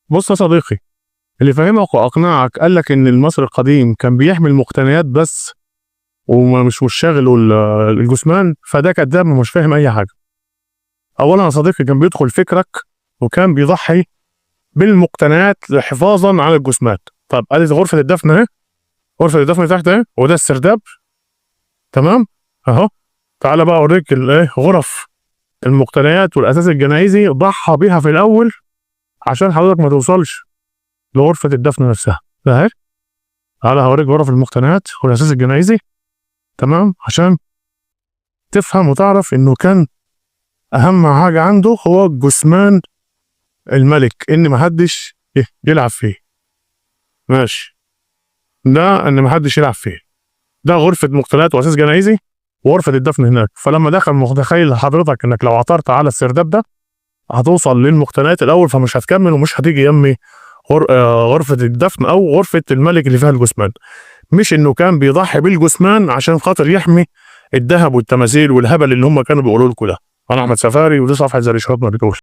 بص يا صديقي، اللي فهمك واقنعك قال لك ان المصري القديم كان بيحمي المقتنيات بس ومش شاغل الجثمان، فده كذاب ومش فاهم اي حاجه. اولا يا صديقي كان بيدخل فكرك وكان بيضحي بالمقتنيات حفاظا على الجثمان. طب ادي غرفه الدفن اهي، غرفه الدفن تحت اهي، وده السرداب. تمام اهو. تعالى بقى اوريك الايه غرف المقتنيات والاساس الجنائزي ضحى بيها في الاول عشان حضرتك ما توصلش لغرفه الدفن نفسها. اهي تعالى هوريك غرف المقتنيات والاساس الجنائزي. تمام، عشان تفهم وتعرف انه كان اهم حاجه عنده هو جثمان الملك، ان محدش يلعب فيه. ماشي، ده ان محدش يلعب فيه. ده غرفه مقتنيات واساس جنائزي وغرفه الدفن هناك. فلما دخل متخيل حضرتك انك لو عثرت على السرداب ده هتوصل للمقتنيات الاول، فمش هتكمل ومش هتيجي يمي غرفه الدفن او غرفه الملك اللي فيها الجثمان. مش انه كان بيضحي بالجثمان عشان خاطر يحمي الذهب والتماثيل والهبل اللي هم كانوا بيقولوا لكم ده. انا احمد سفاري ودي صفحه زي ما بتقول.